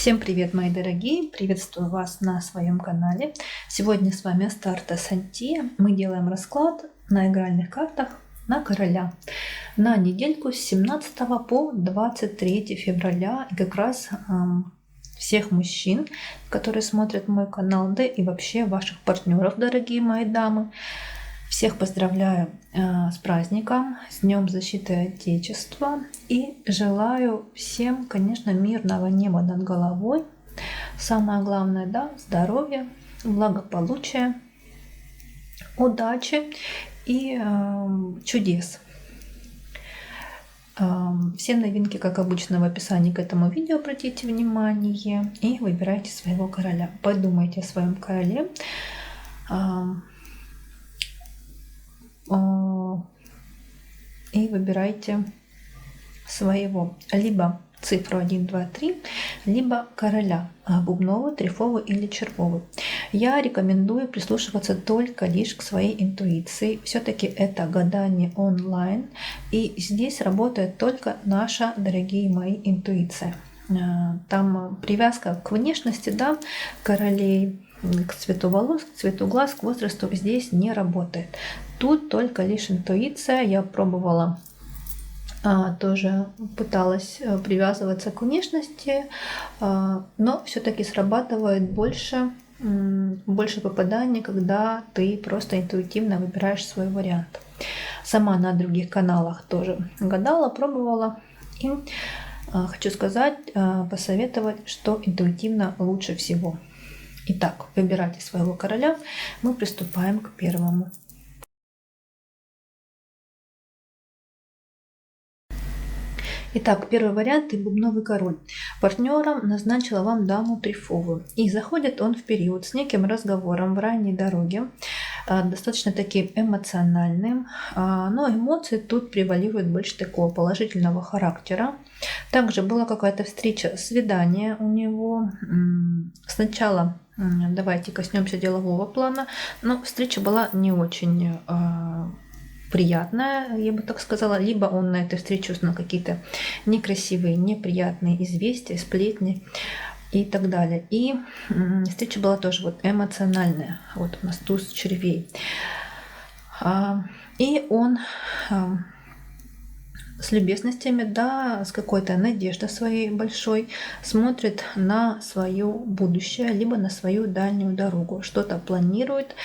Всем привет, мои дорогие! Приветствую вас на своем канале. Сегодня с вами Астарта Сантия. Мы делаем расклад на игральных картах на короля на недельку с 17 по 23 февраля. И как раз всех мужчин, которые смотрят мой канал, да и вообще ваших партнеров, дорогие мои дамы. Всех поздравляю с праздником, с Днем Защиты Отечества и желаю всем, конечно, мирного неба над головой. Самое главное, да, здоровья, благополучия, удачи и чудес. Все новинки, как обычно, в описании к этому видео, обратите внимание и выбирайте своего короля. Подумайте о своем короле. И выбирайте своего, либо цифру 1, 2, 3, либо короля бубновый, трефовый или червовый. Я рекомендую прислушиваться только лишь к своей интуиции. Все-таки это гадание онлайн, и здесь работает только наша, дорогие мои, интуиция. Там привязка к внешности, да, королей, к цвету волос, к цвету глаз, к возрасту здесь не работает. Тут только лишь интуиция. Я пробовала, тоже пыталась привязываться к внешности, но все-таки срабатывает больше попаданий, когда ты просто интуитивно выбираешь свой вариант. Сама на других каналах тоже гадала, пробовала. И хочу сказать, посоветовать, что интуитивно лучше всего. Итак, выбирайте своего короля. Мы приступаем к первому. Итак, первый вариант – бубновый король. Партнером назначила вам даму трефовую. И заходит он в период с неким разговором в ранней дороге, достаточно таким эмоциональным, но эмоции тут преваливают больше такого положительного характера. Также была какая-то встреча, свидание у него. Сначала давайте коснемся делового плана, но встреча была не очень приятная, я бы так сказала. Либо он на этой встрече узнал какие-то некрасивые, неприятные известия, сплетни и так далее. И встреча была тоже вот эмоциональная. Вот у нас туз червей. И он с любезностями, да, с какой-то надеждой своей большой смотрит на свое будущее, либо на свою дальнюю дорогу. Что-то планирует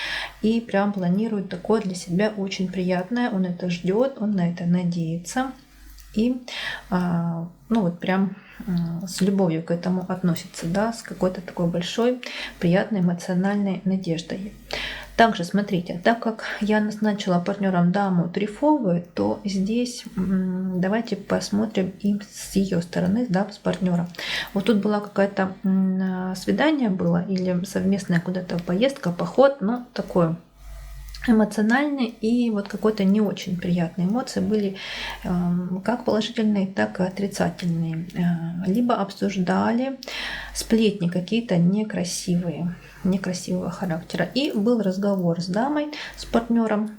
и прям планирует такое для себя очень приятное. Он это ждет, он на это надеется. И ну вот прям с любовью к этому относится, да, с какой-то такой большой, приятной эмоциональной надеждой. Также смотрите, так как я назначила партнером даму трефовую, то здесь давайте посмотрим и с ее стороны, да, с партнера. Вот тут была какая-то свидание было или совместная куда-то поездка, поход, но такое эмоциональный и вот какой-то не очень приятные эмоции были, как положительные, так и отрицательные. Либо обсуждали сплетни какие-то некрасивого характера. И был разговор с дамой, с партнером,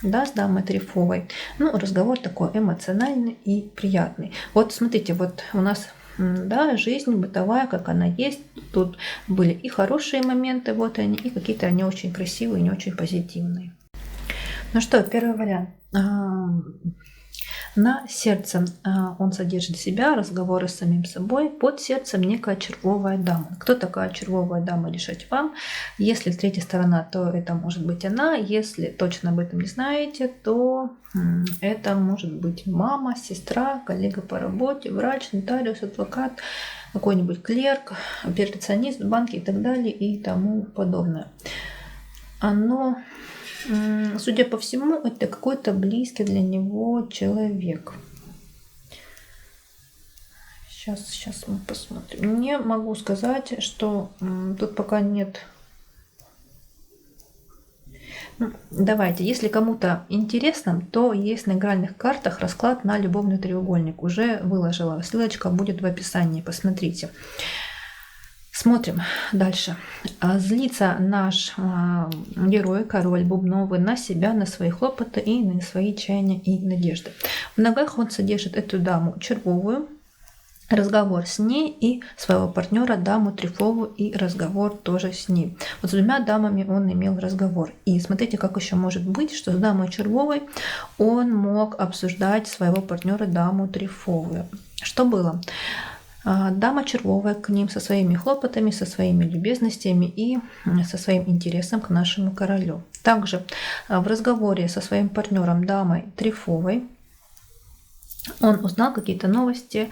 да, с дамой трефовой. Ну, разговор такой эмоциональный и приятный. Вот смотрите, вот у нас, да, жизнь бытовая, как она есть. Тут были и хорошие моменты, вот они, и какие-то не очень красивые, не очень позитивные. Ну что, первый вариант. На сердце он содержит в себя разговоры с самим собой. Под сердцем некая червовая дама. Кто такая червовая дама, решать вам. Если третья сторона, то это может быть она. Если точно об этом не знаете, то это может быть мама, сестра, коллега по работе, врач, нотариус, адвокат, какой-нибудь клерк, операционист в банке и так далее и тому подобное. Оно, судя по всему, это какой-то близкий для него человек. Сейчас мы посмотрим. Не могу сказать, что тут пока нет. Давайте, если кому-то интересно, то есть на игральных картах расклад на любовный треугольник. Уже выложила. Ссылочка будет в описании. Посмотрите. Смотрим дальше. Злится наш герой, король бубновый, на себя, на свои хлопоты и на свои чаяния и надежды. В ногах он содержит эту даму червовую. разговор с ней и своего партнера, даму трефовую, и разговор тоже с ней. Вот с двумя дамами он имел разговор. И смотрите, как еще может быть, что с дамой червовой он мог обсуждать своего партнера, даму трефовую. Что было? Дама червовая к ним со своими хлопотами, со своими любезностями и со своим интересом к нашему королю. Также в разговоре со своим партнером, дамой трефовой, он узнал какие-то новости,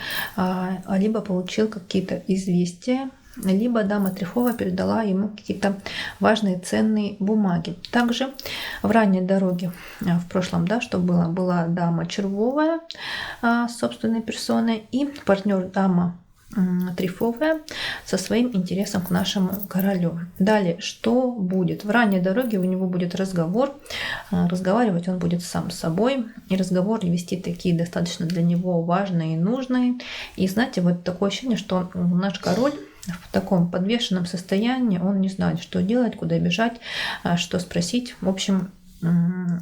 либо получил какие-то известия, либо дама трефовая передала ему какие-то важные ценные бумаги. Также в ранней дороге, в прошлом, да, что было, была дама червовая собственной персоной и партнер дама трефовая со своим интересом к нашему королю. Далее, что будет? В ранней дороге у него будет разговор. Разговаривать он будет сам с собой. И разговор вести такие достаточно для него важные и нужные. И знаете, вот такое ощущение, что наш король в таком подвешенном состоянии, он не знает, что делать, куда бежать, что спросить. В общем,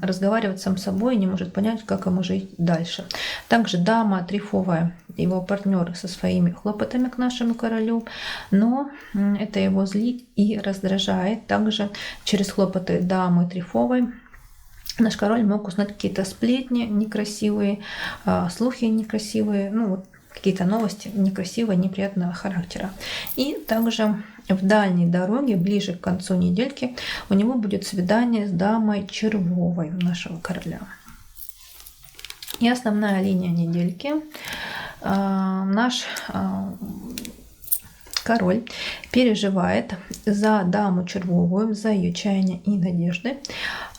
разговаривать сам с собой, не может понять, как ему жить дальше. Также дама трефовая, его партнер со своими хлопотами к нашему королю, но это его злит и раздражает. Также через хлопоты дамы трефовой наш король мог узнать какие-то сплетни некрасивые, слухи некрасивые, ну вот какие-то новости некрасивого, неприятного характера. И также в дальней дороге, ближе к концу недельки, у него будет свидание с дамой червовой нашего короля. И основная линия недельки. Наш король переживает за даму червовую, за ее чаяния и надежды.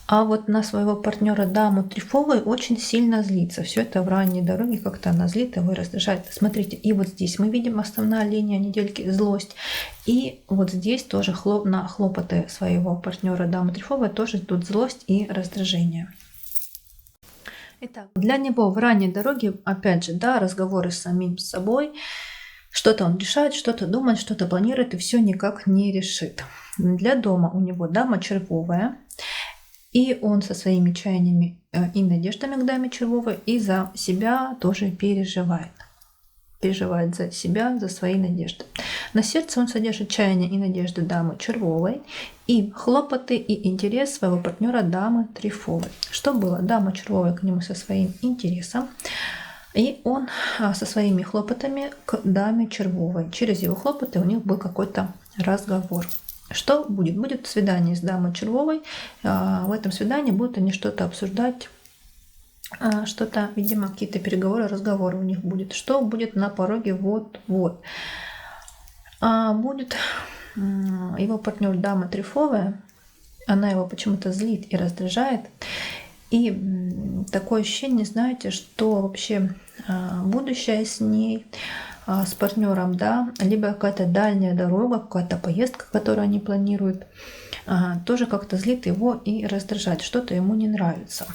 А вот на своего партнера даму трефовую очень сильно злится. Все это в ранней дороге как-то она злит его и раздражает. Смотрите, и вот здесь мы видим основная линия недельки — злость. И вот здесь тоже на хлопоты своего партнера дамы трефовой тоже тут злость и раздражение. Итак, для него в ранней дороге, опять же, да, разговоры с самим собой. Что-то он решает, что-то думает, что-то планирует и все никак не решит. Для дома у него дама червовая. И он со своими чаяниями и надеждами к даме червовой и за себя тоже переживает. Переживает за себя, за свои надежды. На сердце он содержит чаяния и надежды дамы червовой и хлопоты и интерес своего партнера дамы трефовой. Что было? Дама червовая к нему со своим интересом. И он со своими хлопотами к даме червовой. Через его хлопоты у них был какой-то разговор. Что будет? Будет свидание с дамой червовой. В этом свидании будут они что-то обсуждать, что-то, видимо, какие-то переговоры, разговоры у них будет. Что будет на пороге вот-вот? Будет его партнер дама трефовая. Она его почему-то злит и раздражает. И такое ощущение, знаете, что вообще будущее с ней, с партнером, да, либо какая-то дальняя дорога, какая-то поездка, которую они планируют, тоже как-то злит его и раздражает, что-то ему не нравится.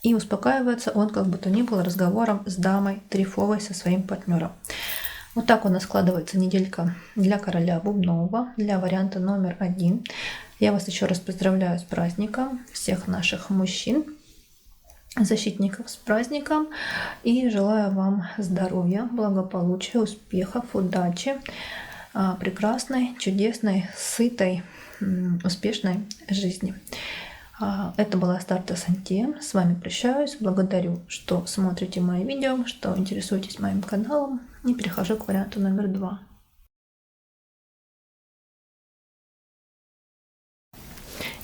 И успокаивается он, как бы то ни было, разговором с дамой трефовой, со своим партнером. Вот так у нас складывается неделька для короля Бубнового, для варианта номер 1. Я вас еще раз поздравляю с праздником, всех наших мужчин, защитников с праздником, и желаю вам здоровья, благополучия, успехов, удачи, прекрасной, чудесной, сытой, успешной жизни. Это была Астарта Санти. С вами прощаюсь. Благодарю, что смотрите мои видео, что интересуетесь моим каналом. И перехожу к варианту номер 2.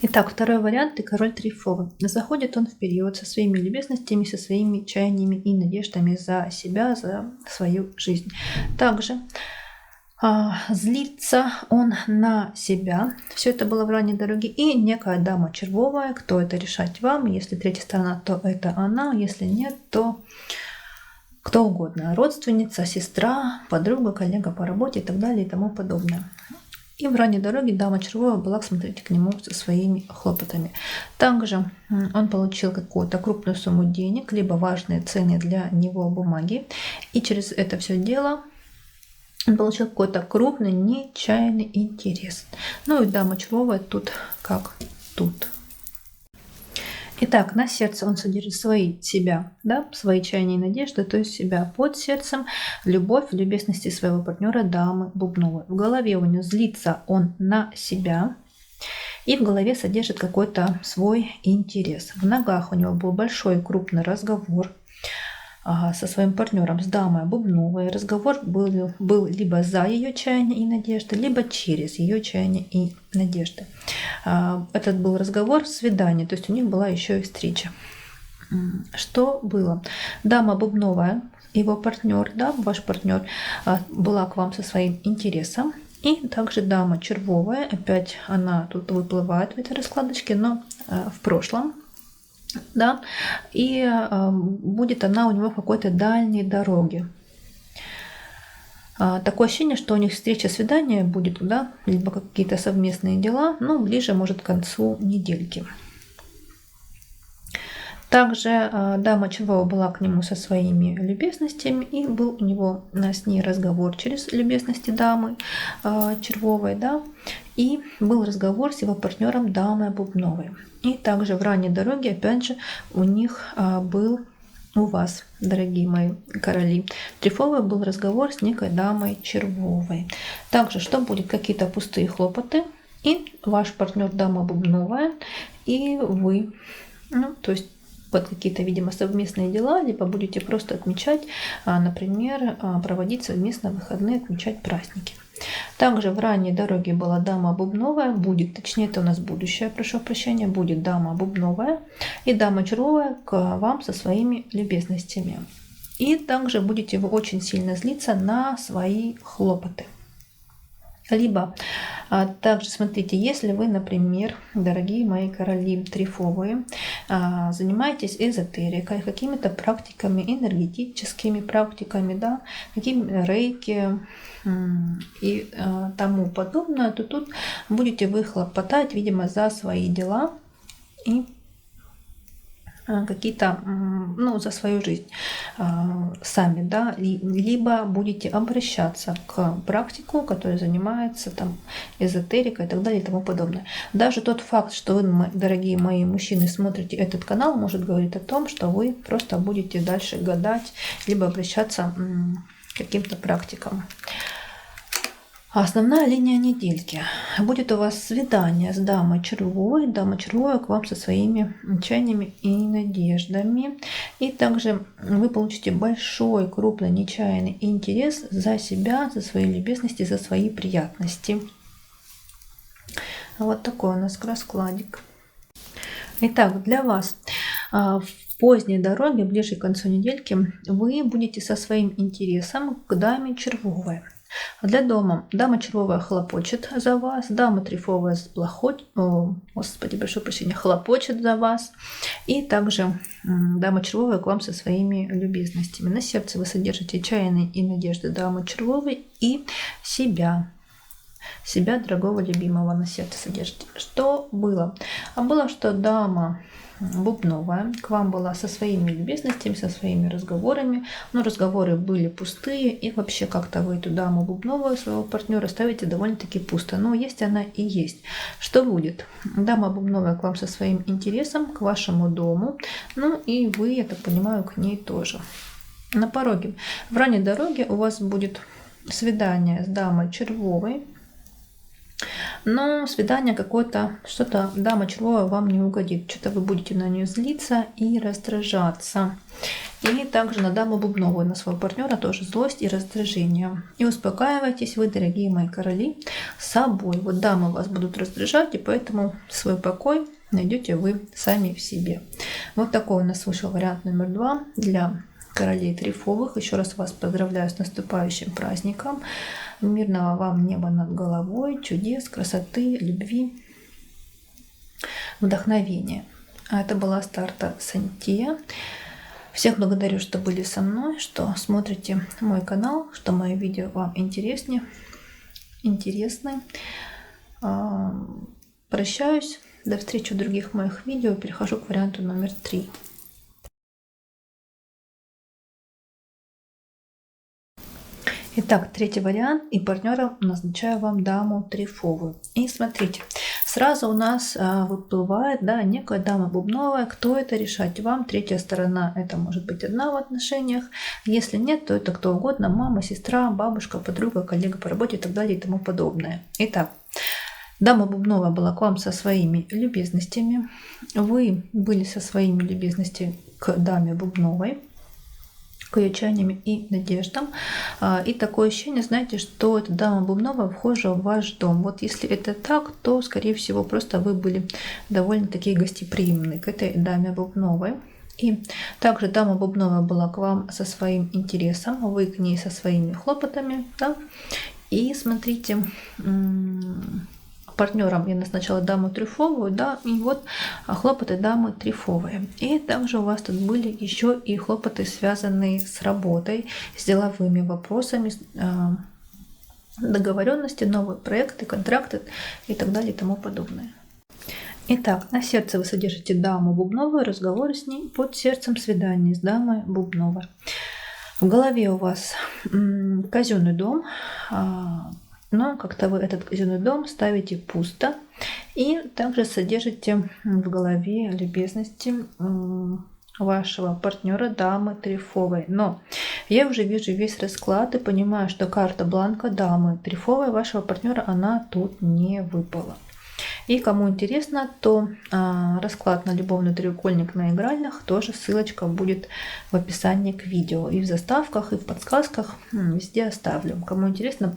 Итак, второй вариант и король трефовый. Заходит он в период со своими любезностями, со своими чаяниями и надеждами за себя, за свою жизнь. Также злится он на себя. Все это было в ранней дороге. И некая дама червовая. Кто это, решать вам. Если третья сторона, то это она. Если нет, то кто угодно. Родственница, сестра, подруга, коллега по работе и так далее и тому подобное. И в ранней дороге дама червовая была, смотрите, к нему со своими хлопотами. Также он получил какую-то крупную сумму денег, либо важные ценные для него бумаги. И через это все дело он получил какой-то крупный, нечаянный интерес. Ну и дама червовая тут как тут. Итак, на сердце он содержит себя, да, свои чаяния и надежды, то есть себя под сердцем, любовь, любезности своего партнера, дамы Бубновой. В голове у него злится он на себя, и в голове содержит какой-то свой интерес. В ногах у него был большой и крупный разговор со своим партнером, с дамой Бубновой. Разговор был либо за ее чаяния и надежды, либо через ее чаяния и надежды. Этот был разговор, свидание, то есть у них была еще и встреча. Что было? Дама Бубновая, его партнер, да, ваш партнер, была к вам со своим интересом. И также дама Червовая, опять она тут выплывает в этой раскладочке, но в прошлом. Да, и будет она у него в какой-то дальней дороге. Такое ощущение, что у них встреча, свидание будет, да, либо какие-то совместные дела, но ближе, может, к концу недельки. Также дама Червова была к нему со своими любезностями, и был у него с ней разговор через любезности дамы Червовой, да, и был разговор с его партнером дамой Бубновой. И также в ранней дороге, опять же, у них был, у вас, дорогие мои короли, трифовый был разговор с некой дамой Червовой. Также, что будет, какие-то пустые хлопоты, и ваш партнер дама Бубновая, и вы, ну, то есть под какие-то, видимо, совместные дела, либо будете просто отмечать, например, проводить совместно выходные, отмечать праздники. Также в ранней дороге была дама Бубновая, будет, точнее, это у нас будущее, прошу прощения, будет дама Бубновая и дама Червовая к вам со своими любезностями. И также будете вы очень сильно злиться на свои хлопоты. Либо также смотрите, если вы, например, дорогие мои короли трифовые, занимаетесь эзотерикой, какими-то практиками, энергетическими практиками, да, какими рейки и тому подобное, то тут будете вы хлопотать, видимо, за свои дела и какие-то, ну, за свою жизнь сами, да, либо будете обращаться к практику, который занимается там эзотерикой и так далее и тому подобное. Даже тот факт, что вы, дорогие мои мужчины, смотрите этот канал, может говорить о том, что вы просто будете дальше гадать, либо обращаться к каким-то практикам. Основная линия недельки. Будет у вас свидание с дамой Червовой. Дама Червовая к вам со своими чаяниями и надеждами. И также вы получите большой, крупный, нечаянный интерес за себя, за свои любезности, за свои приятности. Вот такой у нас раскладик. Итак, для вас в поздней дороге, ближе к концу недельки, вы будете со своим интересом к даме Червовой. Для дома дама Червовая хлопочет за вас, дама Трифовая хлопочет за вас, и также дама Червовая к вам со своими любезностями. На сердце вы содержите чаяния и надежды дамы Червовой и себя, дорогого любимого, на сердце содержите. Что было? А было, что дама Бубновая к вам была со своими любезностями, со своими разговорами, но разговоры были пустые, и вообще как-то вы эту даму Бубновую, своего партнера, ставите довольно-таки пусто, но есть она и есть. Что будет? Дама Бубновая к вам со своим интересом, к вашему дому, ну и вы, я так понимаю, к ней тоже. На пороге, в ранней дороге у вас будет свидание с дамой Червовой, но свидание какое-то, что-то дама Червовая вам не угодит. Что-то вы будете на нее злиться и раздражаться. И также на даму Бубновую, на своего партнера тоже злость и раздражение. И успокаивайтесь вы, дорогие мои короли, собой. Вот дамы вас будут раздражать, и поэтому свой покой найдете вы сами в себе. Вот такой у нас вышел вариант номер 2 для королей трифовых. Еще раз вас поздравляю с наступающим праздником. Мирного вам неба над головой, чудес, красоты, любви, вдохновения. А это была Старта Сантия. Всех благодарю, что были со мной, что смотрите мой канал, что мои видео вам интересны. Прощаюсь. До встречи в других моих видео. Перехожу к варианту номер 3. Итак, третий вариант, и партнером назначаю вам даму трефовую. И смотрите, сразу у нас выплывает, да, некая дама бубновая. Кто это, решать вам. Третья сторона, это может быть одна в отношениях. Если нет, то это кто угодно: мама, сестра, бабушка, подруга, коллега по работе и так далее и тому подобное. Итак, дама бубновая была к вам со своими любезностями. Вы были со своими любезностями к даме бубновой, к ее чаяниям и надеждам. И такое ощущение, знаете, что эта дама бубновая вхожа в ваш дом. Вот если это так, то, скорее всего, просто вы были довольно-таки гостеприимны к этой даме бубновой. И также дама бубновая была к вам со своим интересом, вы к ней со своими хлопотами. Да? И смотрите, партнером я назначала даму трефовую, да, и вот хлопоты дамы трефовые. И также у вас тут были еще и хлопоты, связанные с работой, с деловыми вопросами, договоренности, новые проекты, контракты и так далее и тому подобное. Итак, на сердце вы содержите даму бубновую, разговоры с ней, под сердцем свидание с дамой бубновой. В голове у вас казенный дом, но как-то вы этот казенный дом ставите пусто, и также содержите в голове любезности вашего партнера дамы трефовой. Но я уже вижу весь расклад и понимаю, что карта бланка дамы трефовой вашего партнера, она тут не выпала. И кому интересно, то расклад на любовный треугольник на игральных, тоже ссылочка будет в описании к видео. И в заставках, и в подсказках везде оставлю. Кому интересно,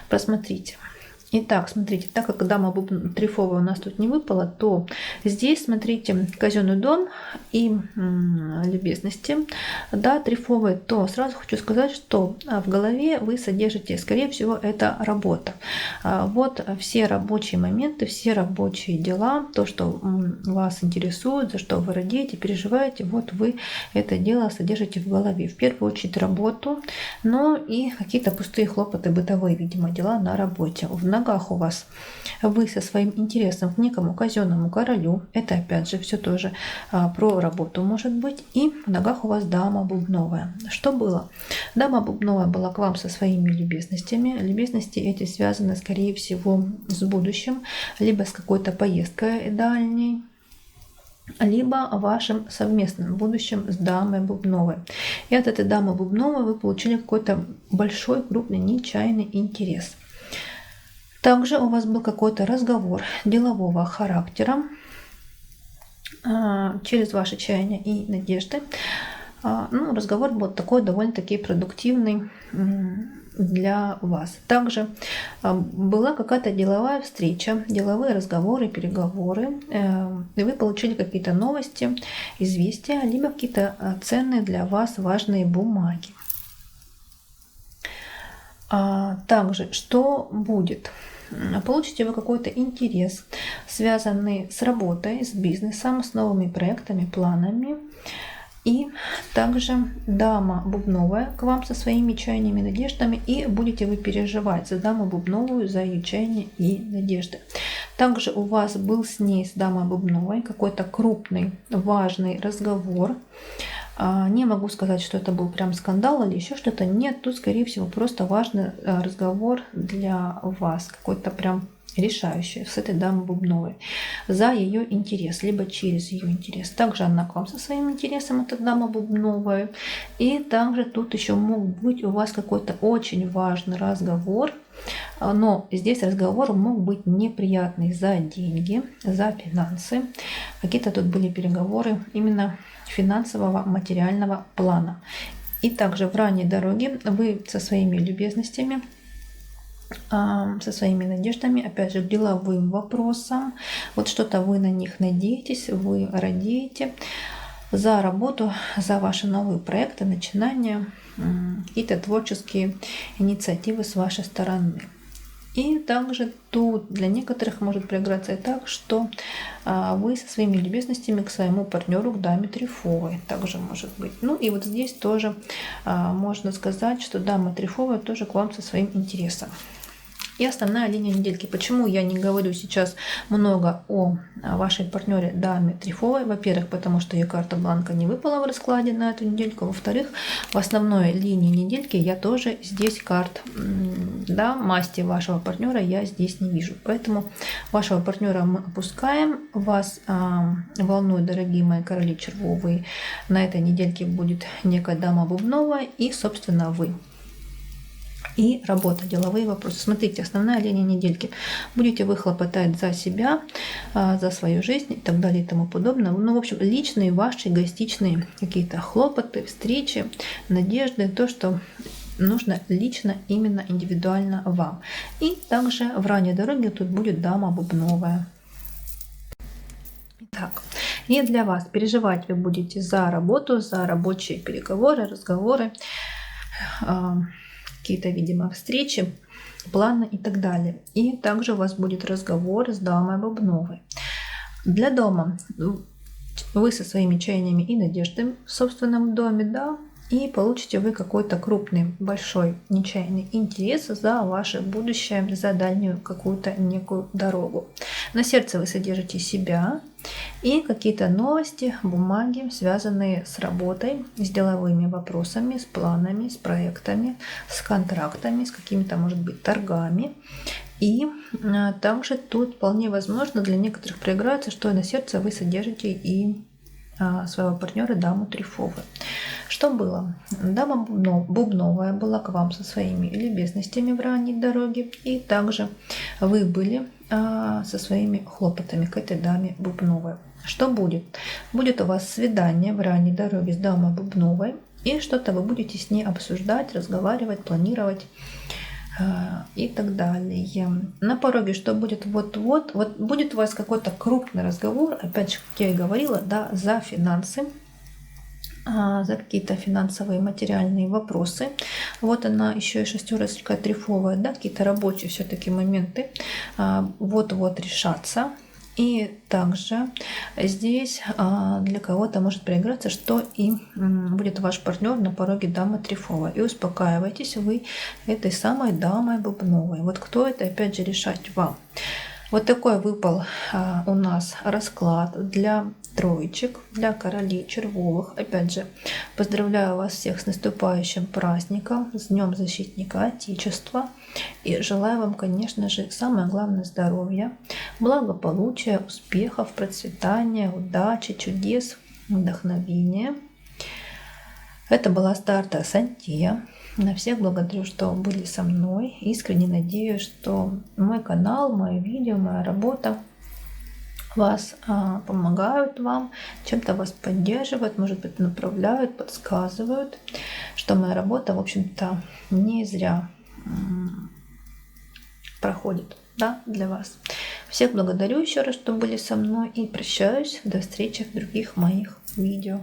просмотрите. Итак, смотрите, так как дама трефовая у нас тут не выпала, то здесь, смотрите, казенный дом и любезности, да, трефовые, то сразу хочу сказать, что в голове вы содержите, скорее всего, это работа. Вот все рабочие моменты, все рабочие дела, то, что вас интересует, за что вы радеете, переживаете, вот вы это дело содержите в голове. В первую очередь работу, но и какие-то пустые хлопоты, бытовые, видимо, дела на работе. В ногах у вас вы со своим интересом к некому казенному королю, это опять же все тоже про работу может быть, и в ногах у вас дама бубновая. Что было? Дама бубновая была к вам со своими любезностями. Любезности эти связаны, скорее всего, с будущим, либо с какой-то поездкой дальней, либо вашим совместным будущим с дамой бубновой. И от этой дамы бубновой вы получили какой-то большой, крупный, нечаянный интерес. Также у вас был какой-то разговор делового характера через ваши чаяния и надежды. Ну, разговор был такой довольно-таки продуктивный для вас. Также была какая-то деловая встреча, деловые разговоры, переговоры. И вы получили какие-то новости, известия, либо какие-то ценные для вас важные бумаги. Также, что будет? Получите вы какой-то интерес, связанный с работой, с бизнесом, с новыми проектами, планами. И также дама бубновая к вам со своими чаяниями и надеждами, и будете вы переживать за даму бубновую, за ее чаяния и надежды. Также у вас был с ней, с дамой бубновой, какой-то крупный, важный разговор. Не могу сказать, что это был прям скандал или еще что-то. Нет, тут, скорее всего, просто важный разговор для вас. Какой-то прям решающий с этой дамой бубновой. За ее интерес, либо через ее интерес. Также она к вам со своим интересом, эта дама бубновая. И также тут еще мог быть у вас какой-то очень важный разговор. Но здесь разговор мог быть неприятный за деньги, за финансы. Какие-то тут были переговоры именно финансового, материального плана. И также в ранней дороге вы со своими любезностями, со своими надеждами, опять же, к деловым вопросам. Вот что-то вы на них надеетесь, вы радеете за работу, за ваши новые проекты, начинания, какие-то творческие инициативы с вашей стороны. И также тут для некоторых может проиграться и так, что вы со своими любезностями к своему партнеру, к даме трефовой, также может быть. Ну и вот здесь тоже можно сказать, что дама трефовая тоже к вам со своим интересом. И основная линия недельки. Почему я не говорю сейчас много о вашей партнере даме Трефовой? Во-первых, потому что ее карта бланка не выпала в раскладе на эту недельку. Во-вторых, в основной линии недельки я тоже здесь карт, да, масти вашего партнера я здесь не вижу. Поэтому вашего партнера мы опускаем. Вас волнует, дорогие мои короли червовые, на этой недельке будет некая дама бубновая и, собственно, вы. И работа, деловые вопросы. Смотрите, основная линия недельки. Будете вы хлопотать за себя, за свою жизнь и так далее и тому подобное. Ну, в общем, личные ваши эгоистичные какие-то хлопоты, встречи, надежды, то, что нужно лично, именно индивидуально вам. И также в ранней дороге тут будет дама бубновая. Итак, и для вас переживать вы будете за работу, за рабочие переговоры, разговоры, какие-то, видимо, встречи, планы и так далее. И также у вас будет разговор с дамой бубновой. Для дома вы со своими чаяниями и надеждами в собственном доме, да, и получите вы какой-то крупный, большой, нечаянный интерес за ваше будущее, за дальнюю какую-то некую дорогу. На сердце вы содержите себя и какие-то новости, бумаги, связанные с работой, с деловыми вопросами, с планами, с проектами, с контрактами, с какими-то, может быть, торгами. И также тут вполне возможно для некоторых проиграется, что на сердце вы содержите и своего партнера даму Трефовой. Что было? Дама бубновая была к вам со своими любезностями в ранней дороге, и также вы были со своими хлопотами к этой даме бубновой. Что будет? Будет у вас свидание в ранней дороге с дамой бубновой, и что-то вы будете с ней обсуждать, разговаривать, планировать и так далее. На пороге что будет? Вот будет у вас какой-то крупный разговор, опять же, как я и говорила, да, за финансы, за какие-то финансовые материальные вопросы. Вот она еще и шестерочка трефовая, да, какие-то рабочие все-таки моменты вот-вот решатся. И также здесь для кого-то может проиграться, что и будет ваш партнер на пороге дамы Трефовой. И успокаивайтесь вы этой самой дамой бубновой. Вот кто это, опять же, решать вам. Вот такой выпал у нас расклад для троечек, для королей червовых. Опять же, поздравляю вас всех с наступающим праздником, с Днем Защитника Отечества. И желаю вам, конечно же, самое главное здоровья, благополучия, успехов, процветания, удачи, чудес, вдохновения. Это была Старта Сантия. На всех благодарю, что были со мной. Искренне надеюсь, что мой канал, мои видео, моя работа вас помогают вам, чем-то вас поддерживают, может быть, направляют, подсказывают, что моя работа, в общем-то, не зря проходит, да, для вас. Всех благодарю еще раз, что были со мной, и прощаюсь. До встречи в других моих видео.